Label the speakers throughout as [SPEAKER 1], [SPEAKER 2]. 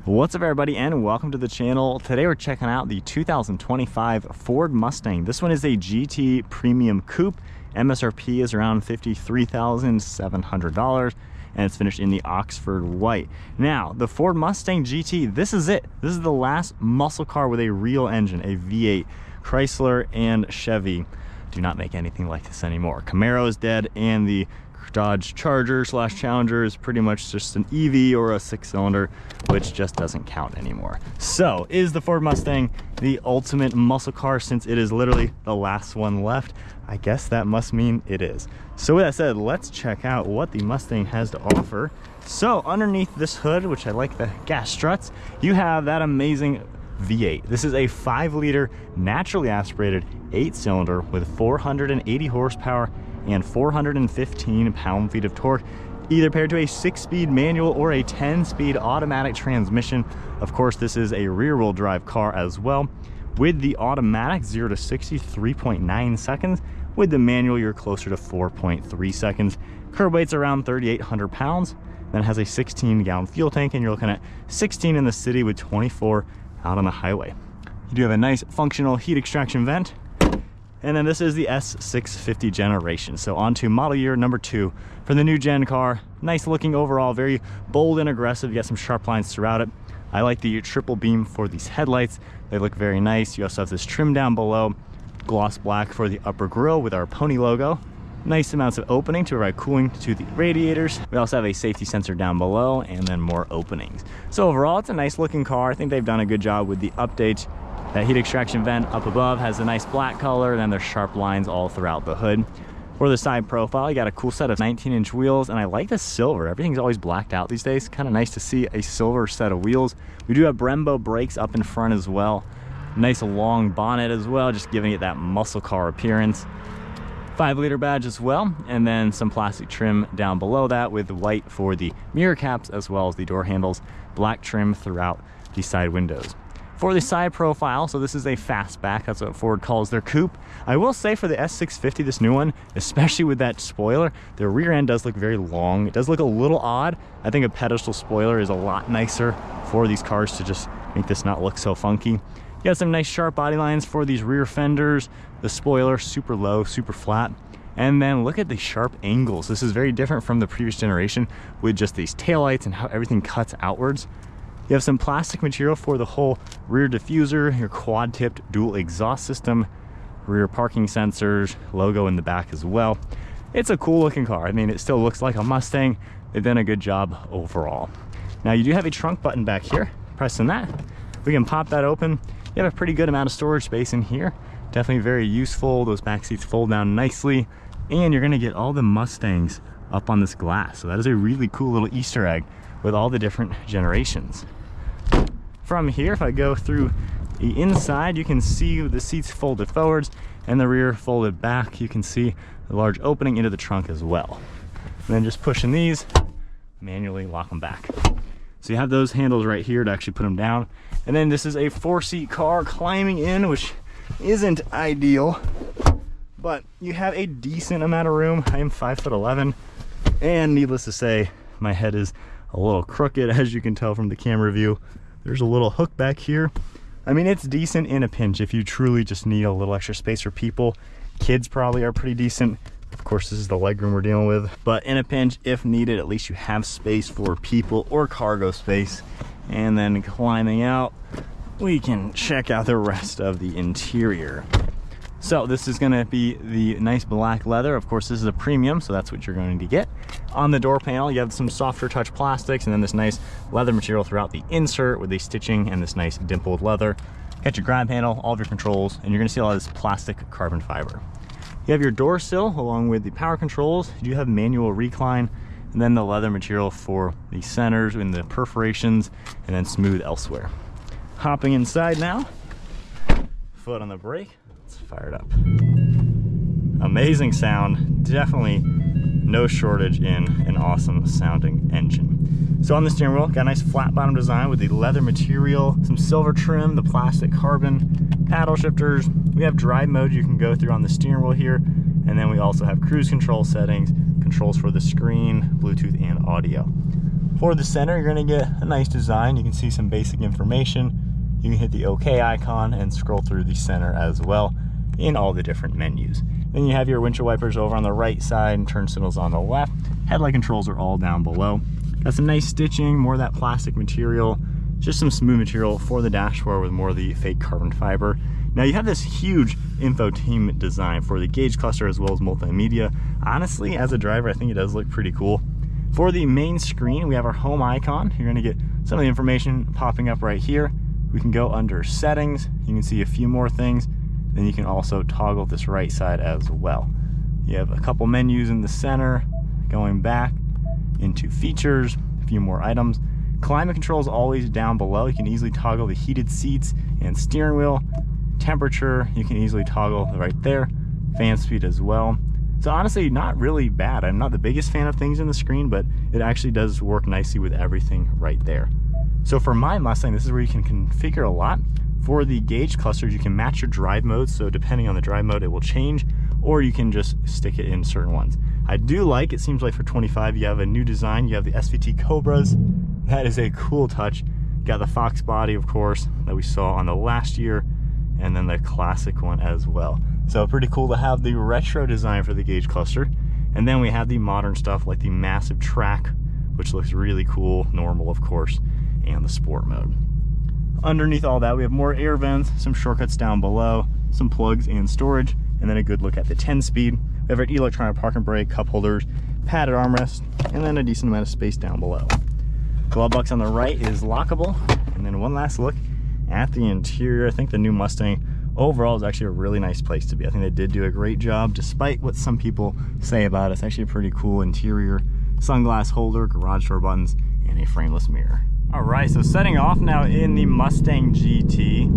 [SPEAKER 1] What's up everybody, and welcome to the channel. Today we're checking out the 2025 Ford Mustang. This one is a GT Premium Coupe. MSRP is around $53,700 and it's finished in the Oxford white. Now the Ford Mustang GT, this is it. This is the last muscle car with a real engine, a V8. Chrysler and Chevy do not make anything like this anymore. Camaro is dead, and the Dodge Charger / Challenger is pretty much just an EV or a 6-cylinder, which just doesn't count anymore. So is the Ford Mustang the ultimate muscle car since it is literally the last one left? I guess that must mean it is. So with that said, let's check out what the Mustang has to offer. So underneath this hood, which I like the gas struts, you have that amazing V8. This is a 5-liter naturally aspirated 8-cylinder with 480 horsepower and 415 pound-feet of torque, either paired to a 6-speed manual or a 10-speed automatic transmission. Of course, this is a rear-wheel drive car as well. With the automatic, 0 to 60, 3.9 seconds. With the manual, you're closer to 4.3 seconds. Curb weight's around 3,800 pounds. Then it has a 16-gallon fuel tank, and you're looking at 16 in the city with 24 out on the highway. You do have a nice functional heat extraction vent. And then this is the S650 generation. So on to model year number 2 for the new gen car. Nice looking overall, very bold and aggressive. You got some sharp lines throughout it. I like the triple beam for these headlights. They look very nice. You also have this trim down below, gloss black for the upper grille with our pony logo. Nice amounts of opening to provide cooling to the radiators. We also have a safety sensor down below and then more openings. So overall, it's a nice looking car. I think they've done a good job with the updates. That heat extraction vent up above has a nice black color, and then there's sharp lines all throughout the hood. For the side profile, you got a cool set of 19-inch wheels, and I like the silver. Everything's always blacked out these days. Kind of nice to see a silver set of wheels. We do have Brembo brakes up in front as well. Nice long bonnet as well, just giving it that muscle car appearance. 5-liter badge as well, and then some plastic trim down below that with white for the mirror caps as well as the door handles. Black trim throughout the side windows. For the side profile, so this is a fastback, that's what Ford calls their coupe. I will say for the S650, this new one, especially with that spoiler, the rear end does look very long. It does look a little odd. I think a pedestal spoiler is a lot nicer for these cars to just make this not look so funky. You got some nice sharp body lines for these rear fenders. The spoiler, super low, super flat. And then look at the sharp angles. This is very different from the previous generation with just these taillights and how everything cuts outwards. You have some plastic material for the whole rear diffuser, your quad-tipped dual exhaust system, rear parking sensors, logo in the back as well. It's a cool looking car. I mean, it still looks like a Mustang. They've done a good job overall. Now you do have a trunk button back here. Pressing that, we can pop that open. You have a pretty good amount of storage space in here. Definitely very useful. Those back seats fold down nicely, and you're gonna get all the Mustangs up on this glass. So that is a really cool little Easter egg with all the different generations. From here, if I go through the inside, you can see the seats folded forwards and the rear folded back. You can see the large opening into the trunk as well. And then just pushing these, manually lock them back. So you have those handles right here to actually put them down. And then this is a 4-seat car climbing in, which isn't ideal, but you have a decent amount of room. I am 5'11", and needless to say, my head is a little crooked, as you can tell from the camera view. There's a little hook back here. I mean, it's decent in a pinch if you truly just need a little extra space for people. Kids probably are pretty decent. Of course, this is the legroom we're dealing with, but in a pinch, if needed, at least you have space for people or cargo space. And then climbing out, we can check out the rest of the interior. So this is going to be the nice black leather. Of course, this is a premium, so that's what you're going to get. On the door panel, you have some softer touch plastics and then this nice leather material throughout the insert with the stitching and this nice dimpled leather. Got your grab handle, all of your controls, and you're going to see all this plastic carbon fiber. You have your door sill along with the power controls. You do have manual recline, and then the leather material for the centers and the perforations, and then smooth elsewhere. Hopping inside now, foot on the brake. Fire it up. Amazing sound, definitely no shortage in an awesome sounding engine. So on the steering wheel, got a nice flat bottom design with the leather material, some silver trim, the plastic carbon, paddle shifters. We have drive mode you can go through on the steering wheel here, and then we also have cruise control settings, controls for the screen, Bluetooth, and audio. For the center, you're gonna get a nice design. You can see some basic information. You can hit the OK icon and scroll through the center as well in all the different menus. Then you have your windshield wipers over on the right side and turn signals on the left. Headlight controls are all down below. Got some nice stitching, more of that plastic material, just some smooth material for the dashboard with more of the fake carbon fiber. Now you have this huge infotainment design for the gauge cluster as well as multimedia. Honestly, as a driver, I think it does look pretty cool. For the main screen, we have our home icon. You're gonna get some of the information popping up right here. We can go under settings. You can see a few more things. Then you can also toggle this right side as well. You have a couple menus in the center, going back into features, a few more items. Climate control is always down below. You can easily toggle the heated seats and steering wheel. Temperature, you can easily toggle right there. Fan speed as well. So honestly, not really bad. I'm not the biggest fan of things in the screen, but it actually does work nicely with everything right there. So for my Mustang, this is where you can configure a lot. For the gauge clusters, you can match your drive modes, so depending on the drive mode, it will change, or you can just stick it in certain ones. I do like, it seems like for 25, you have a new design. You have the SVT Cobras. That is a cool touch. Got the Fox body, of course, that we saw on the last year, and then the classic one as well. So pretty cool to have the retro design for the gauge cluster. And then we have the modern stuff like the massive track, which looks really cool, normal, of course, and the sport mode. Underneath all that, we have more air vents, some shortcuts down below, some plugs and storage, and then a good look at the 10-speed. We have our electronic parking brake, cup holders, padded armrest, and then a decent amount of space down below. Glove box on the right is lockable. And then one last look at the interior. I think the new Mustang overall is actually a really nice place to be. I think they did do a great job, despite what some people say about it. It's actually a pretty cool interior. Sunglass holder, garage door buttons, and a frameless mirror. All right, so setting off now in the Mustang GT.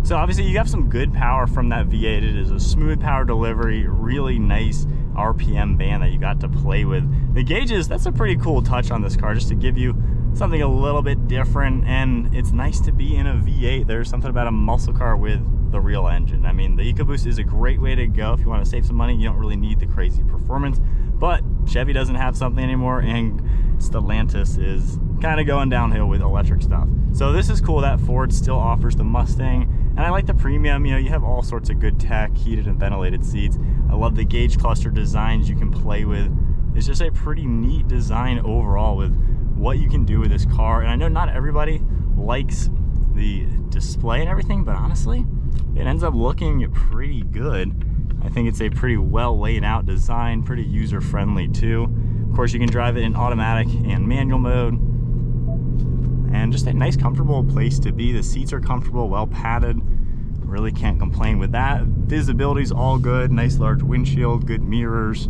[SPEAKER 1] So obviously you have some good power from that V8. It is a smooth power delivery, really nice RPM band that you got to play with. The gauges, that's a pretty cool touch on this car, just to give you something a little bit different. And it's nice to be in a V8. There's something about a muscle car with the real engine. I mean, the EcoBoost is a great way to go if you want to save some money. You don't really need the crazy performance, but Chevy doesn't have something anymore, and Stellantis is kind of going downhill with electric stuff. So this is cool that Ford still offers the Mustang, and I like the Premium. You know, you have all sorts of good tech, heated and ventilated seats. I love the gauge cluster designs you can play with. It's just a pretty neat design overall with what you can do with this car. And I know not everybody likes the display and everything, but honestly, it ends up looking pretty good. I think it's a pretty well laid out design, pretty user friendly too. Of course, you can drive it in automatic and manual mode, and just a nice comfortable place to be. The seats are comfortable, well padded, really can't complain with that. Visibility's all good, nice large windshield, good mirrors.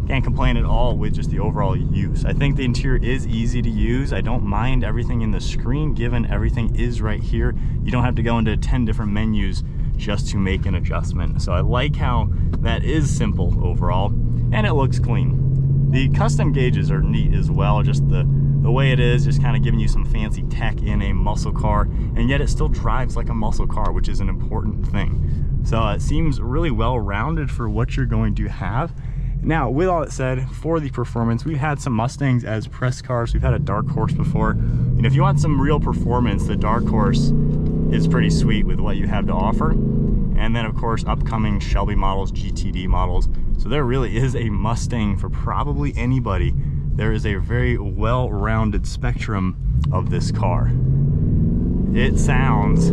[SPEAKER 1] Can't complain at all with just the overall use. I think the interior is easy to use. I don't mind everything in the screen, given everything is right here. You don't have to go into 10 different menus just to make an adjustment. So I like how that is simple overall, and it looks clean. The custom gauges are neat as well, just the way it is, just kind of giving you some fancy tech in a muscle car, and yet it still drives like a muscle car, which is an important thing. So it seems really well rounded for what you're going to have. Now, with all that said, for the performance, we've had some Mustangs as press cars. We've had a Dark Horse before. And if you want some real performance, the Dark Horse is pretty sweet with what you have to offer. And then, of course, upcoming Shelby models, GTD models. So there really is a Mustang for probably anybody. There is a very well-rounded spectrum of this car. It sounds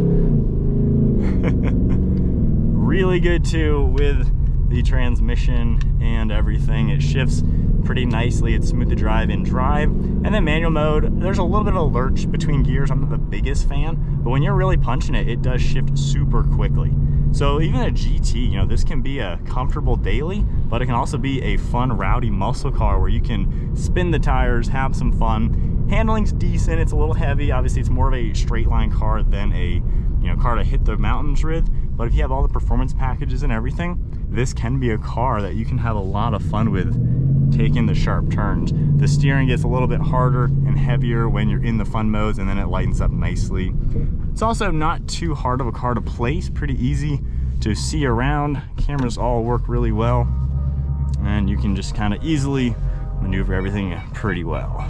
[SPEAKER 1] really good too with the transmission and everything. It shifts pretty nicely. It's smooth to drive in drive. And then manual mode, there's a little bit of a lurch between gears. I'm not the biggest fan, but when you're really punching it, it does shift super quickly. So even a GT, you know, this can be a comfortable daily, but it can also be a fun, rowdy muscle car where you can spin the tires, have some fun. Handling's decent. It's a little heavy. Obviously, it's more of a straight line car than a, you know, car to hit the mountains with. But if you have all the performance packages and everything, this can be a car that you can have a lot of fun with taking the sharp turns. The steering gets a little bit harder and heavier when you're in the fun modes, and then it lightens up nicely. It's also not too hard of a car to place, pretty easy to see around. Cameras all work really well, and you can just kind of easily maneuver everything pretty well.